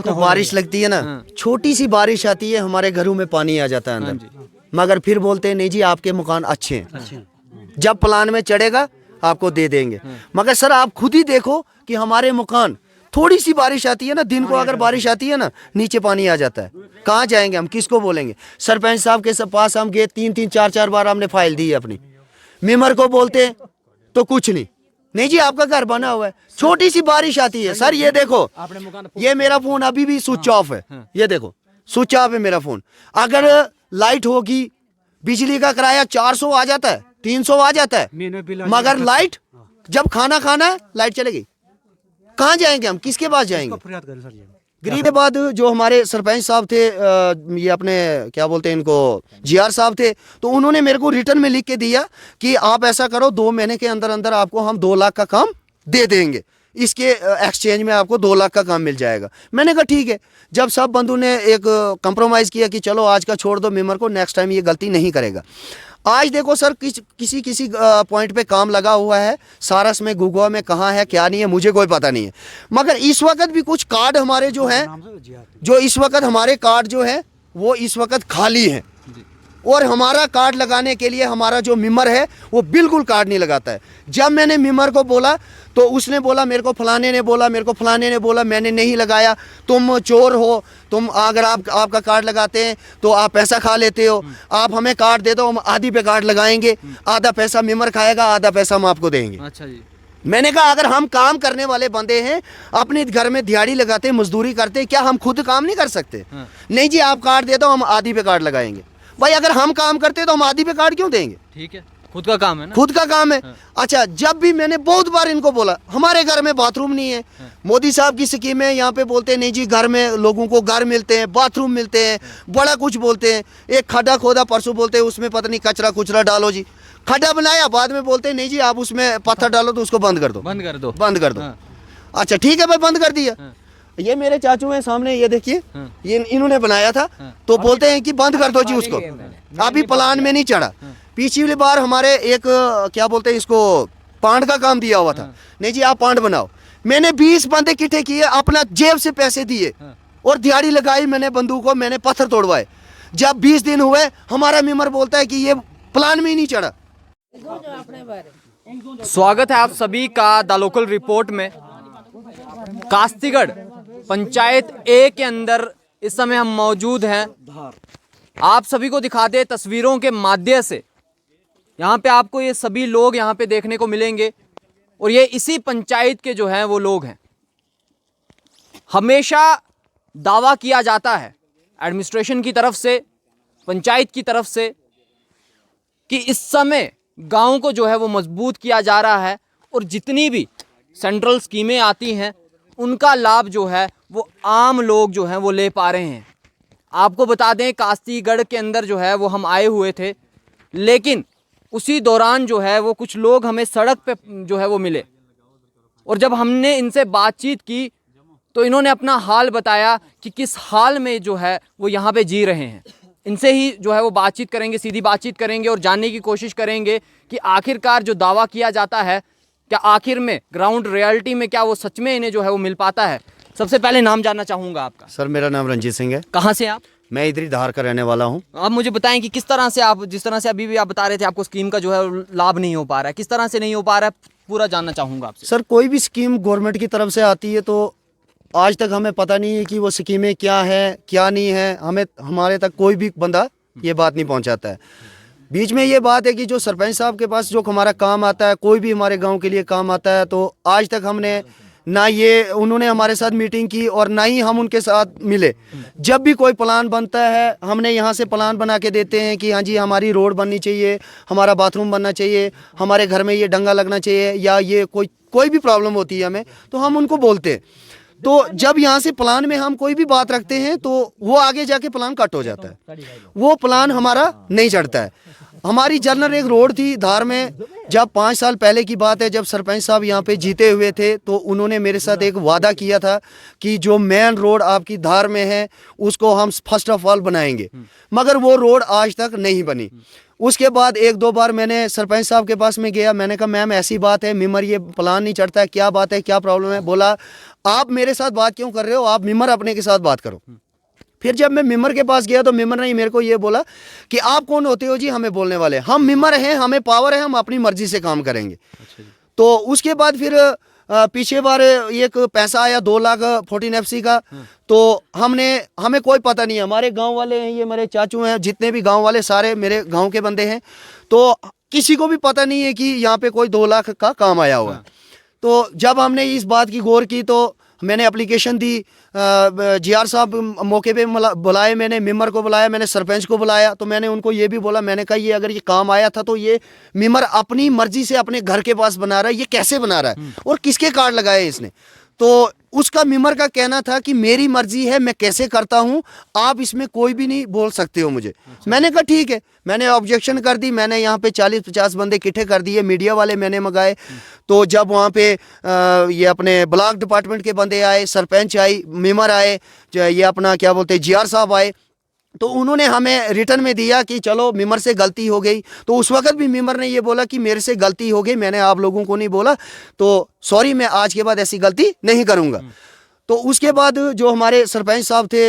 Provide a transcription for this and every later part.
देखो बारिश लगती है ना, छोटी सी बारिश आती है हमारे घरों में पानी आ जाता है अंदर, मगर फिर बोलते हैं नहीं जी आपके मकान अच्छे हैं, जब प्लान में चढ़ेगा आपको दे देंगे। मगर सर आप खुद ही देखो कि हमारे मकान थोड़ी सी बारिश आती है ना, दिन को अगर बारिश आती है ना, नीचे पानी आ जाता है। कहाँ जाएंगे हम, किसको बोलेंगे? सरपंच साहब के पास हम गए, 3-3 4-4 बार हमने फाइल दी है अपनी। मेंबर को बोलते हैं तो कुछ नहीं, नहीं जी आपका घर बना हुआ है, छोटी सी बारिश आती है। सर ये देखो, ये मेरा फोन अभी भी स्विच ऑफ है, ये देखो स्विच ऑफ है मेरा फोन। अगर लाइट होगी, बिजली का किराया 400 आ जाता है, 300 आ जाता है, मगर लाइट जब खाना खाना है लाइट चलेगी, कहाँ जाएंगे हम, किसके पास जाएंगे? गरीब के बाद जो हमारे सरपंच साहब थे, ये अपने क्या बोलते हैं इनको, जीआर साहब थे, तो उन्होंने मेरे को रिटर्न में लिख के दिया कि आप ऐसा करो 2 महीने के अंदर अंदर आपको हम 2 लाख का काम दे देंगे, इसके एक्सचेंज में आपको 2 लाख का काम मिल जाएगा। मैंने कहा ठीक है। जब सब बंधु ने एक कंप्रोमाइज़ किया कि चलो आज का छोड़ दो मेंबर को, नेक्स्ट टाइम ये गलती नहीं करेगा। आज देखो सर किसी पॉइंट पे काम लगा हुआ है, सारस में गुगवा में कहाँ है क्या नहीं है मुझे कोई पता नहीं है, मगर इस वक्त भी कुछ कार्ड हमारे जो हैं, जो इस वक्त हमारे कार्ड जो है वो इस वक्त खाली हैं, और हमारा कार्ड लगाने के लिए हमारा जो मेंबर है वो बिल्कुल कार्ड नहीं लगाता है। जब मैंने मेंबर को बोला तो उसने बोला मेरे को फलाने ने बोला, मेरे को फलाने ने बोला, मैंने नहीं लगाया, तुम चोर हो, तुम अगर आपका कार्ड लगाते हैं तो आप पैसा खा लेते हो, आप हमें कार्ड दे दो, हम आधी पे कार्ड लगाएंगे, आधा पैसा मेंबर खाएगा, आधा पैसा हम आपको देंगे। अच्छा जी। मैंने कहा अगर हम काम करने वाले बंदे हैं, अपने घर में दिहाड़ी लगाते मजदूरी करते, क्या हम खुद काम नहीं कर सकते? नहीं जी आप कार्ड दे दो, हम आधी पे कार्ड लगाएंगे। भाई अगर हम काम करते तो हम आधी पे कार्ड क्यों देंगे? ठीक है, खुद का काम है ना, खुद का काम है। अच्छा, जब भी मैंने बहुत बार इनको बोला हमारे घर में बाथरूम नहीं है, मोदी साहब की स्कीम है, यहाँ पे बोलते हैं नहीं जी घर में लोगों को घर मिलते हैं, बाथरूम मिलते हैं, बड़ा कुछ बोलते हैं। एक खड्डा खोदा परसों, बोलते हैं उसमें पता नहीं कचरा कुचरा डालो जी, खड्डा बनाया, बाद में बोलते हैं नहीं जी आप उसमें पत्थर डालो तो उसको बंद कर दो, बंद कर दो, बंद कर दो। अच्छा ठीक है भाई, बंद कर दिया। ये मेरे चाचू हैं सामने, ये देखिए, ये इन्होंने बनाया था, तो बोलते हैं कि बंद कर दो जी उसको, अभी प्लान में नहीं चढ़ा। पिछली बार हमारे एक क्या बोलते हैं इसको, पांड का काम दिया हुआ था, नहीं जी आप पांड बनाओ, मैंने 20 बंदे इकट्ठे किए, अपना जेब से पैसे दिए और दिहाड़ी लगाई, मैंने बंदूकों, मैंने पत्थर तोड़वाए। जब 20 दिन हुए हमारा मेंबर बोलता है कि ये प्लान में ही नहीं चढ़ा। स्वागत है आप सभी का द लोकल रिपोर्ट में। कास्तीगढ़ पंचायत ए के अंदर इस समय हम मौजूद हैं। आप सभी को दिखा दे तस्वीरों के माध्यम से, यहाँ पे आपको ये सभी लोग यहाँ पे देखने को मिलेंगे, और ये इसी पंचायत के जो हैं वो लोग हैं। हमेशा दावा किया जाता है एडमिनिस्ट्रेशन की तरफ से, पंचायत की तरफ से, कि इस समय गांव को जो है वो मजबूत किया जा रहा है, और जितनी भी सेंट्रल स्कीमें आती हैं उनका लाभ जो है वो आम लोग जो हैं वो ले पा रहे हैं। आपको बता दें कास्तीगढ़ के अंदर जो है वो हम आए हुए थे, लेकिन उसी दौरान जो है वो कुछ लोग हमें सड़क पे जो है वो मिले, और जब हमने इनसे बातचीत की तो इन्होंने अपना हाल बताया कि किस हाल में जो है वो यहाँ पे जी रहे हैं। इनसे ही जो है वो बातचीत करेंगे, सीधी बातचीत करेंगे, और जानने की कोशिश करेंगे कि आखिरकार जो दावा किया जाता है क्या आखिर में ग्राउंड रियलिटी में क्या वो सच में इन्हें जो है वो मिल पाता है। सबसे पहले नाम जानना चाहूँगा आपका। सर मेरा नाम रंजीत सिंह है। कहाँ से आप? मैं इधर ही धार का रहने वाला हूँ। आप मुझे बताएं कि किस तरह से आप, जिस तरह से अभी भी आप बता रहे थे आपको स्कीम का जो है लाभ नहीं हो पा रहा है, किस तरह से नहीं हो पा रहा है, पूरा जानना चाहूँगा आपसे। सर कोई भी स्कीम गवर्नमेंट की तरफ से आती है तो आज तक हमें पता नहीं है कि वो स्कीमें क्या है क्या नहीं है, हमें हमारे तक कोई भी बंदा ये बात नहीं पहुंचाता है। बीच में ये बात है कि जो सरपंच साहब के पास जो हमारा काम आता है, कोई भी हमारे गांव के लिए काम आता है, तो आज तक हमने ना ये उन्होंने हमारे साथ मीटिंग की और ना ही हम उनके साथ मिले। जब भी कोई प्लान बनता है हमने यहाँ से प्लान बना के देते हैं कि हाँ जी हमारी रोड बननी चाहिए, हमारा बाथरूम बनना चाहिए, हमारे घर में ये डंगा लगना चाहिए, या ये कोई भी प्रॉब्लम होती है हमें तो हम उनको बोलते हैं। तो जब यहाँ से प्लान में हम कोई भी बात रखते हैं तो वो आगे जाके प्लान कट हो जाता है, वो प्लान हमारा नहीं चढ़ता है। हमारी जनरल एक रोड थी धार में, जब 5 साल पहले की बात है, जब सरपंच साहब यहाँ पे जीते हुए थे तो उन्होंने मेरे साथ एक वादा किया था कि जो मेन रोड आपकी धार में है उसको हम फर्स्ट ऑफ ऑल बनाएंगे, मगर वो रोड आज तक नहीं बनी। उसके बाद 1-2 बार मैंने सरपंच साहब के पास में गया, मैंने कहा मैम ऐसी बात है, मिमर ये प्लान नहीं चढ़ता है, क्या बात है, क्या प्रॉब्लम है? बोला आप मेरे साथ बात क्यों कर रहे हो, आप मिमर अपने के साथ बात करो। फिर जब मैं मिमर के पास गया तो मिमर ने मेरे को ये बोला कि आप कौन होते हो जी हमें बोलने वाले, हम मिमर हैं, हमें पावर है, हम अपनी मर्जी से काम करेंगे। तो उसके बाद फिर पीछे बार एक पैसा आया 2 लाख 14 FC का, तो हमें कोई पता नहीं है, हमारे गांव वाले हैं, ये मेरे चाचू हैं, जितने भी गांव वाले सारे मेरे गांव के बंदे हैं, तो किसी को भी पता नहीं है कि यहाँ पे कोई 2 लाख का काम आया हुआ है। तो जब हमने इस बात की गौर की तो मैंने एप्लीकेशन दी, GR साहब मौके पे बुलाए, मैंने मिमर को बुलाया, मैंने सरपंच को बुलाया, तो मैंने उनको ये भी बोला, मैंने कहा ये अगर ये काम आया था तो ये मिमर अपनी मर्जी से अपने घर के पास बना रहा है, ये कैसे बना रहा है और किसके कार्ड लगाए इसने? तो उसका मिमर का कहना था कि मेरी मर्जी है, मैं कैसे करता हूं, आप इसमें कोई भी नहीं बोल सकते हो मुझे। मैंने कहा ठीक है, मैंने ऑब्जेक्शन कर दी, मैंने यहाँ पे 40-50 बंदे इकट्ठे कर दिए, मीडिया वाले मैंने मंगाए। तो जब वहाँ पे ये अपने ब्लॉक डिपार्टमेंट के बंदे आए, सरपंच आई, मिमर आए, ये अपना क्या बोलते हैं GR साहब आए, तो उन्होंने हमें रिटर्न में दिया कि चलो मिमर से गलती हो गई। तो उस वक्त भी मिमर ने ये बोला कि मेरे से गलती हो गई, मैंने आप लोगों को नहीं बोला, तो सॉरी, मैं आज के बाद ऐसी गलती नहीं करूँगा। तो उसके बाद जो हमारे सरपंच साहब थे,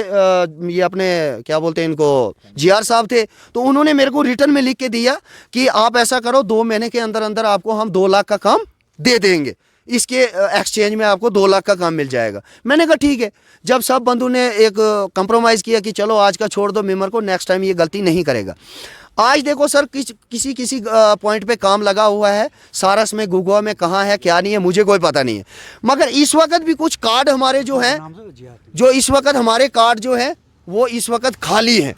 ये अपने क्या बोलते हैं इनको, GR साहब थे, तो उन्होंने मेरे को रिटर्न में लिख के दिया कि आप ऐसा करो, 2 महीने के अंदर अंदर आपको हम 2 लाख का काम दे देंगे, इसके एक्सचेंज में आपको 2 लाख का काम मिल जाएगा। मैंने कहा ठीक है। जब सब बंधु ने एक कंप्रोमाइज़ किया कि चलो आज का छोड़ दो मिमर को, नेक्स्ट टाइम ये गलती नहीं करेगा। आज देखो सर, किसी पॉइंट पे काम लगा हुआ है, सारस में, गुगवा में, कहाँ है क्या नहीं है मुझे कोई पता नहीं है, मगर इस वक्त भी कुछ कार्ड हमारे जो हैं, जो इस वक्त हमारे कार्ड जो है वो इस वक्त खाली हैं,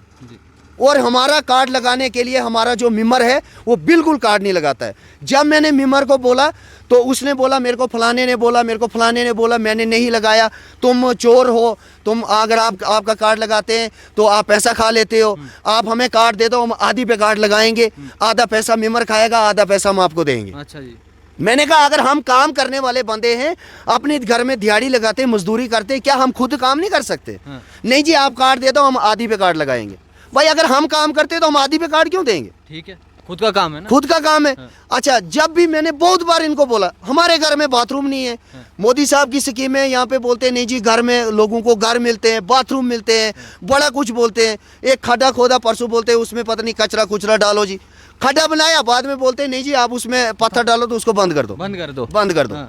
और हमारा कार्ड लगाने के लिए हमारा जो मिमर है वो बिल्कुल कार्ड नहीं लगाता है। जब मैंने मिमर को बोला तो उसने बोला मेरे को फलाने ने बोला, मेरे को फलाने ने बोला, मैंने नहीं लगाया, तुम चोर हो, तुम अगर आपका कार्ड लगाते हैं तो आप पैसा खा लेते हो, आप हमें कार्ड दे दो, हम आधी पे कार्ड लगाएंगे, आधा पैसा मिमर खाएगा, आधा पैसा हम आपको देंगे। अच्छा जी। मैंने कहा अगर हम काम करने वाले बंदे हैं, अपने घर में दिहाड़ी लगाते, मजदूरी करते, क्या हम खुद काम नहीं कर सकते? नहीं जी, आप कार्ड दे दो, हम आधी पे कार्ड लगाएंगे। भाई अगर हम काम करते तो हम आधी पे कार्ड क्यों देंगे? ठीक है, खुद का काम है ना, खुद का काम है। अच्छा, जब भी मैंने बहुत बार इनको बोला हमारे घर में बाथरूम नहीं है, मोदी साहब की स्कीम है, यहाँ पे बोलते हैं नहीं जी घर में लोगों को घर मिलते हैं, बाथरूम मिलते हैं, बड़ा कुछ बोलते हैं। एक खड्डा खोदा परसों, बोलते हैं उसमें पता नहीं कचरा कुचरा डालो जी, खड्डा बनाया, बाद में बोलते हैं नहीं जी आप उसमें पत्थर डालो तो उसको बंद कर दो, बंद कर दो, बंद कर दो।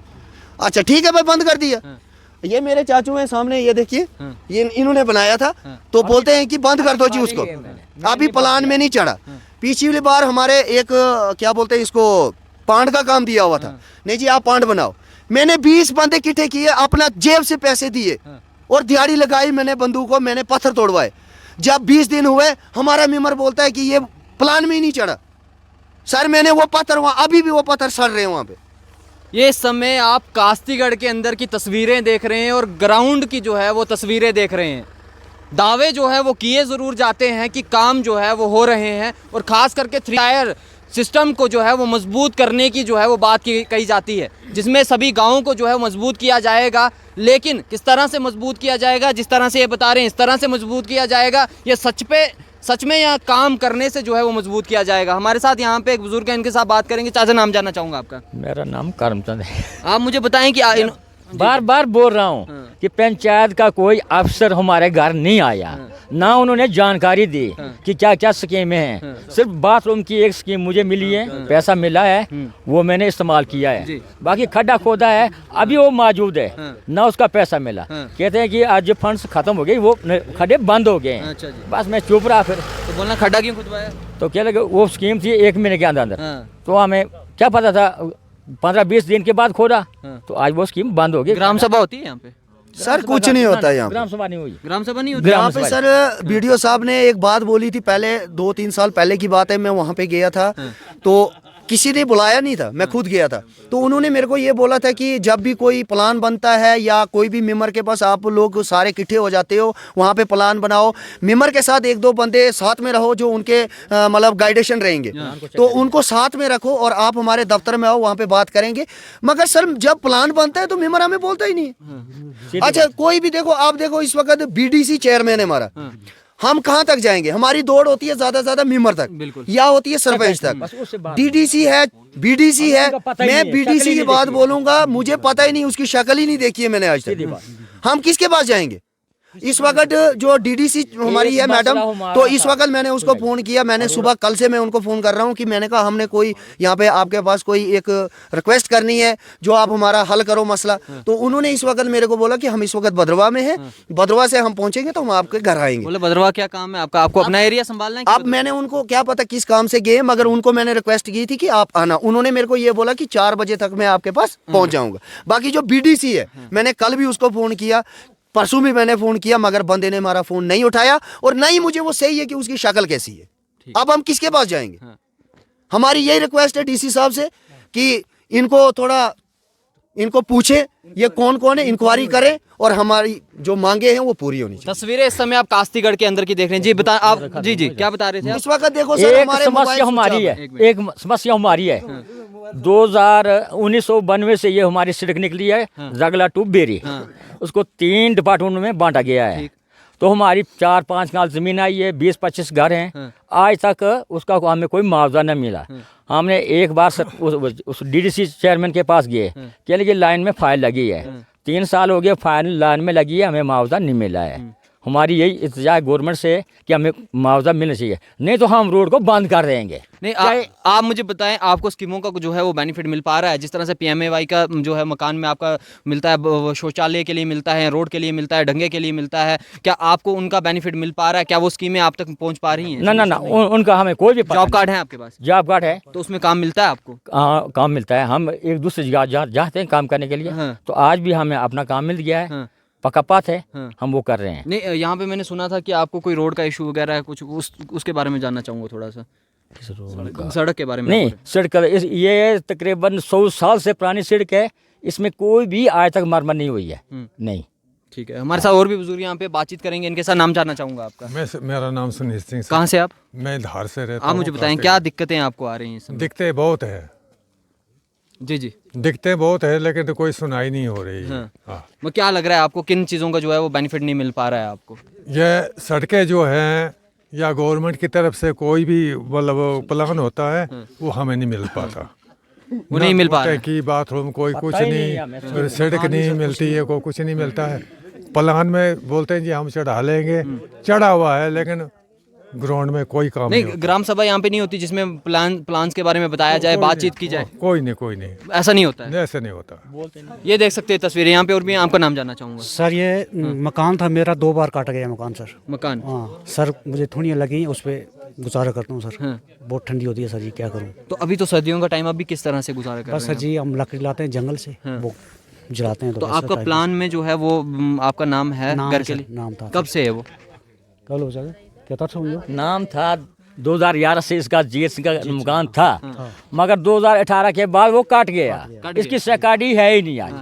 अच्छा ठीक है भाई, बंद कर दिया। ये मेरे चाचू हैं सामने, ये देखिए, ये इन्होंने बनाया था, तो बोलते हैं कि बंद कर दो जी उसको, अभी प्लान में नहीं चढ़ा। पिछली बार हमारे एक क्या बोलते हैं इसको, पांड का काम दिया हुआ था, नहीं जी आप पांड बनाओ, मैंने 20 बंदे इकट्ठे किए, अपना जेब से पैसे दिए और दिहाड़ी लगाई, मैंने बंदूकों, मैंने पत्थर तोड़वाए। जब 20 दिन हुए, हमारा मेंबर बोलता है कि ये प्लान में ही नहीं चढ़ा। सर मैंने वो पत्थर वहाँ, अभी भी वो पत्थर सड़ रहे हैं वहाँ पे। ये समय आप कास्तीगढ़ के अंदर की तस्वीरें देख रहे हैं और ग्राउंड की जो है वो तस्वीरें देख रहे हैं। दावे जो है वो किए ज़रूर जाते हैं कि काम जो है वो हो रहे हैं, और ख़ास करके 3 टायर सिस्टम को जो है वो मजबूत करने की जो है वो बात कही जाती है, जिसमें सभी गाँवों को जो है वो मजबूत किया जाएगा। लेकिन किस तरह से मजबूत किया जाएगा, जिस तरह से ये बता रहे हैं इस तरह से मजबूत किया जाएगा, ये सच में यहाँ काम करने से जो है वो मजबूत किया जाएगा। हमारे साथ यहाँ पे एक बुजुर्ग है, इनके साथ बात करेंगे। चाचा नाम जानना चाहूँगा आपका? मेरा नाम करमचंद है। आप मुझे बताएं कि बार बार बोल रहा हूँ कि पंचायत का कोई अफसर हमारे घर नहीं आया, ना उन्होंने जानकारी दी कि क्या क्या स्कीमें हैं। सिर्फ बाथरूम की एक स्कीम मुझे मिली है, पैसा मिला है, वो मैंने इस्तेमाल किया है। बाकी खड्डा खोदा है, अभी वो मौजूद है, ना उसका पैसा मिला। कहते हैं कि आज फंड्स खत्म हो गए, वो खड्डे बंद हो गए हैं। बस मैं चुप रहा। फिर तो बोलना खड्डा क्यों खुदवाया? तो क्या लगे, वो स्कीम थी 1 महीने के अंदर, तो हमें क्या पता था 15-20 दिन के बाद खोदा, तो आज वो स्कीम बंद हो गई। ग्राम सभा होती है यहाँ पे? सर कुछ नहीं होता यहाँ, ग्राम सभा नहीं हुई। ग्राम सभा नहीं होती यहाँ पे सर। बीडीओ साहब ने एक बात बोली थी पहले, 2-3 साल पहले की बात है, मैं वहाँ पे गया था, तो किसी ने बुलाया नहीं था, मैं खुद गया था। तो उन्होंने मेरे को ये बोला था कि जब भी कोई प्लान बनता है या कोई भी मेंबर के पास आप लोग सारे इकट्ठे हो जाते हो, वहाँ पे प्लान बनाओ, मेंबर के साथ एक दो बंदे साथ में रहो जो उनके मतलब गाइडेशन रहेंगे, तो उनको साथ में रखो और आप हमारे दफ्तर में आओ, वहाँ पे बात करेंगे। मगर सर जब प्लान बनता है तो मेंबर हमें बोलता ही नहीं है। अच्छा कोई भी देखो, आप देखो इस वक्त बीडीसी चेयरमैन है हमारा, हम कहाँ तक जाएंगे? हमारी दौड़ होती है ज्यादा से ज्यादा मेंबर तक या होती है सरपंच तक। डीडीसी है, बीडीसी है, मैं बीडीसी की बात बोलूंगा, मुझे पता ही नहीं, उसकी शक्ल ही नहीं देखी है मैंने आज तक। हम किसके पास जाएंगे? इस वक्त जो डीडीसी हमारी है मैडम, तो इस वक्त मैंने उसको फोन किया, मैंने सुबह कल से मैं उनको फोन कर रहा हूँ कि मैंने कहा हमने कोई यहाँ पे आपके पास कोई एक रिक्वेस्ट करनी है जो आप हमारा हल करो मसला। तो उन्होंने इस वक्त मेरे को बोला कि हम इस वक्त भद्रवा में हैं, भद्रवा से हम पहुंचेंगे तो हम आपके घर आएंगे। बोले भद्रवा क्या काम है आपका? आपको अपना एरिया संभालना है? अब मैंने उनको क्या पता किस काम से गए, मगर उनको मैंने रिक्वेस्ट की थी कि आप आना। उन्होंने मेरे को ये बोला कि 4 बजे तक मैं आपके पास पहुंच जाऊंगा। बाकी जो बीडीसी है, मैंने कल भी उसको फोन किया, परसों भी मैंने फोन किया, मगर बंदे ने हमारा फोन नहीं उठाया और नहीं मुझे वो सही है कि उसकी शक्ल कैसी है। अब हम किसके पास जाएंगे? हमारी यही रिक्वेस्ट है डीसी साहब से कि इनको थोड़ा इनको पूछे ये कौन कौन है, इंक्वायरी करें और हमारी जो मांगे हैं वो पूरी होनी चाहिए। तस्वीरें इस समय आप कास्तीगढ़ के अंदर की देख रहे हैं जी। बता आप जी जी क्या बता रहे थे? इस वक्त देखो सर, एक समस्या हमारी है, एक समस्या हमारी है। 1992 से ये हमारी सड़क निकली है रगला टू बेरी, उसको 3 डिपार्टमेंट में बांटा गया है। तो हमारी 4-5 कनाल जमीन आई है, 20-25 घर हैं। आज तक उसका हमें कोई मुआवजा न मिला। हमने एक बार उस डीडीसी चेयरमैन के पास गए, कह लगे लाइन में फाइल लगी है, 3 साल हो गए फाइल लाइन में लगी है, हमें मुआवजा नहीं मिला है। हमारी यही इल्तिजा है गवर्नमेंट से कि हमें मुआवजा मिलना चाहिए, नहीं तो हम रोड को बंद कर देंगे। नहीं आप मुझे बताएं, आपको स्कीमों का जो है वो बेनिफिट मिल पा रहा है? जिस तरह से PMAY का जो है मकान में आपका मिलता है, शौचालय के लिए मिलता है, रोड के लिए मिलता है, ढंगे के लिए मिलता है, क्या आपको उनका बेनिफिट मिल पा रहा है? क्या वो स्कीमें आप तक पहुंच पा रही हैं? ना उनका हमें कोई भी जॉब कार्ड है आपके पास? जॉब कार्ड है, तो उसमें काम मिलता है आपको? काम मिलता है। हम एक दूसरे जगह जाते हैं काम करने के लिए, तो आज भी हमें अपना काम मिल गया है, पक्का पात है, हम वो कर रहे हैं। नहीं यहाँ पे मैंने सुना था कि आपको कोई रोड का इशू वगैरह है कुछ, उसके बारे में जानना चाहूँगा थोड़ा सा, सड़क के बारे में। नहीं सड़क ये तकरीबन 100 साल से पुरानी सड़क है, इसमें कोई भी आज तक मरम्मत नहीं हुई है। नहीं ठीक है, हमारे साथ और भी बुजुर्ग यहाँ पे बातचीत करेंगे, इनके साथ नाम जानना चाहूँगा आपका। मेरा नाम सुनील सिंह। कहाँ से आप? मैं धार से रहता हूँ। आप मुझे बताएं क्या दिक्कतें आपको आ रही हैं इस समय? दिक्कतें बहुत है जी जी, दिक्कतें बहुत है, लेकिन तो कोई सुनाई नहीं हो रही है। वो क्या लग रहा है आपको, किन चीज़ों का जो है वो बेनिफिट नहीं मिल पा रहा है आपको? ये सड़कें जो हैं या गवर्नमेंट की तरफ से कोई भी मतलब प्लान होता है वो हमें नहीं मिल पाता। वो नहीं मिल पा रहा है की बाथरूम कोई कुछ नहीं, सड़क नहीं मिलती है, कोई कुछ नहीं मिलता है। प्लान में बोलते हैं जी हम चढ़ा लेंगे, चढ़ा हुआ है लेकिन ग्राउंड में कोई काम नहीं। ग्राम सभा यहाँ पे नहीं होती जिसमें प्लान्स के बारे में बताया जाए, बातचीत की जाए? कोई नहीं, ऐसा नहीं होता है? ऐसा नहीं होता। ये देख सकते हैं तस्वीरें यहाँ पे, और भी आपका नाम जानना चाहूँगा। सर ये मकान था मेरा, 2 बार काटा गया मकान सर। मकान? हाँ सर, मुझे थोड़ी लगी, उस पर गुजारा करता हूँ सर। बहुत ठंडी होती है सर जी, क्या करूँ। तो अभी तो सर्दियों का टाइम, अभी किस तरह से गुजारा कर रहे हैं? बस सर जी हम लकड़ी लाते हैं जंगल से, वो जलाते हैं। तो आपका प्लान में जो है वो आपका नाम है घर के लिए? नाम था। कब से है वो? कल हो जाएगा क्या था नाम था 2011 से इसका GS का मकान था, मगर 2018 के बाद वो काट गया, इसकी सरकारी है ही नहीं आज।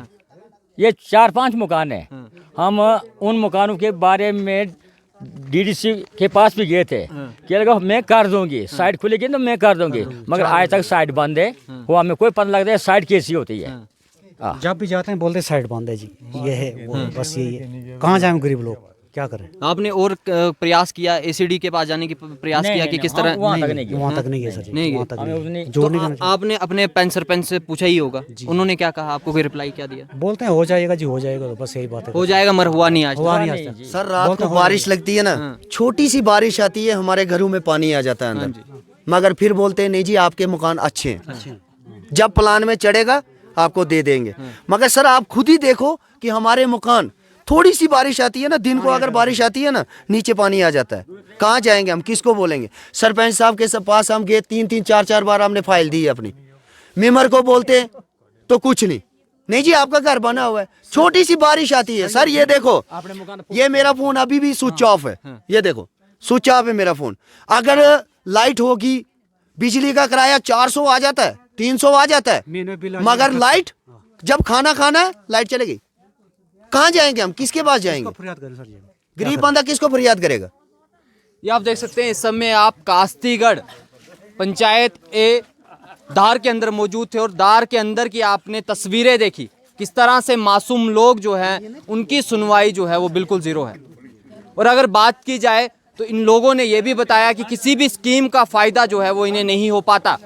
ये 4-5 मकान है। हम उन मकानों के बारे में डीडीसी के पास भी गए थे कि लगा मैं कर दूंगी, साइड खुलेगी तो मैं कर दूंगी, मगर आज तक साइड बंद है। वो हमें कोई पता लगता है साइड कैसी होती है। जब भी जाते हैं बोलते साइड बंद है जी, ये है वो, बस यही है। कहाँ जाए गरीब लोग, क्या करें। आपने और प्रयास किया ACD के पास जाने की प्रयास किया कि किस तरह? वहाँ तक नहीं है सर जी, वहाँ तक नहीं। तो आपने अपने पंच सरपंच से पूछा ही होगा, उन्होंने क्या कहा आपको, कोई रिप्लाई क्या दिया? बोलते हैं हो जाएगा जी, हो जाएगा, तो बस यही बात है। हो जाएगा मगर हुआ नहीं आज तक। सर रात को बारिश लगती है ना, छोटी सी बारिश आती है, हमारे घरों में पानी आ जाता है अंदर, मगर फिर बोलते हैं नहीं जी आपके मकान अच्छे हैं, जब प्लान में चढ़ेगा आपको दे देंगे। मगर सर आप खुद ही देखो कि हमारे मकान, थोड़ी सी बारिश आती है ना, दिन को अगर बारिश आती है ना, नीचे पानी आ जाता है। कहाँ जाएंगे हम, किसको बोलेंगे? सरपंच साहब के पास हम गए 3-3 4-4 बार, हमने फाइल दी है अपनी। मेंबर को बोलते तो कुछ नहीं जी आपका घर बना हुआ है, छोटी सी बारिश आती है। सर ये देखो, ये मेरा फोन अभी भी स्विच ऑफ है, ये देखो स्विच ऑफ है मेरा फोन। अगर लाइट होगी बिजली का किराया 400 आ जाता है, 300 आ जाता है, महीने बिल मगर लाइट जब खाना खाना है लाइट चलेगी, कहाँ जाएंगे हम, किसके पास जाएंगे? फरियाद करें सर, ये गरीब बंदा किसको फरियाद करेगा? ये आप देख सकते हैं इस समय आप कास्तीगढ़ पंचायत ए धार के अंदर मौजूद थे और धार के अंदर की आपने तस्वीरें देखी किस तरह से मासूम लोग जो हैं उनकी सुनवाई जो है वो बिल्कुल ज़ीरो है। और अगर बात की जाए तो इन लोगों ने ये भी बताया कि किसी भी स्कीम का फ़ायदा जो है वो इन्हें नहीं हो पाता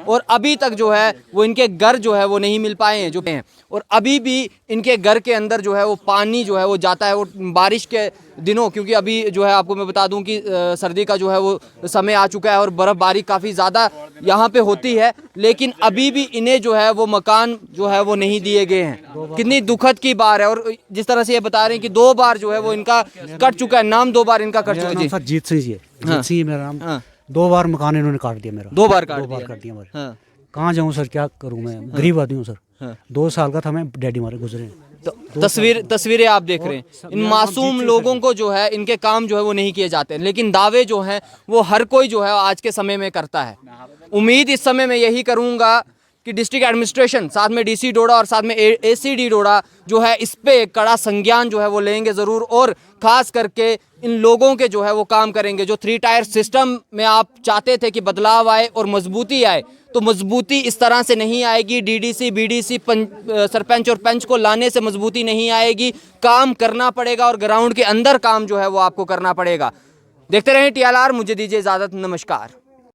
और अभी तक जो है वो इनके घर जो है वो नहीं मिल पाए हैं जो हैं, और अभी भी इनके घर के अंदर जो है वो पानी जो है वो जाता है। वो बारिश के दिनों, क्योंकि अभी जो है आपको मैं बता दूं कि सर्दी का जो है वो समय आ चुका है और बर्फ़बारी काफ़ी ज़्यादा यहाँ पे होती है, लेकिन अभी भी इन्हें जो है वो मकान जो है वो नहीं दिए गए हैं। कितनी दुखद की बात है। और जिस तरह से ये बता रहे हैं कि 2 बार जो है वो इनका कट चुका है, नाम 2 बार इनका कट चुका है। जी सर जीत सिंह जी है, जीत सिंह मेरा नाम। 2 बार मकान इन्होंने काट दिया मेरा, 2 बार काट 2 बार दिया। काट दिया मेरे। हाँ। कहाँ जाऊँ सर, क्या करूँ मैं, गरीब आदमी हूँ सर। 2 साल का था मैं, डैडी हमारे गुजरे हैं। तस्वीरें आप देख रहे हैं, इन मासूम लोगों को जो है इनके काम जो है वो नहीं किए जाते हैं, लेकिन दावे जो हैं वो हर कोई जो है आज के समय में करता है। उम्मीद इस समय मैं यही करूंगा कि डिस्ट्रिक्ट एडमिनिस्ट्रेशन साथ में डीसी डोडा और साथ में एसीडी डोडा जो है इस पे कड़ा संज्ञान जो है वो लेंगे ज़रूर, और ख़ास करके इन लोगों के जो है वो काम करेंगे। जो 3 टायर सिस्टम में आप चाहते थे कि बदलाव आए और मजबूती आए, तो मजबूती इस तरह से नहीं आएगी। डीडीसी बीडीसी सरपंच और पंच को लाने से मजबूती नहीं आएगी, काम करना पड़ेगा और ग्राउंड के अंदर काम जो है वो आपको करना पड़ेगा। देखते रहें TLR, मुझे दीजिए इजाज़त, नमस्कार।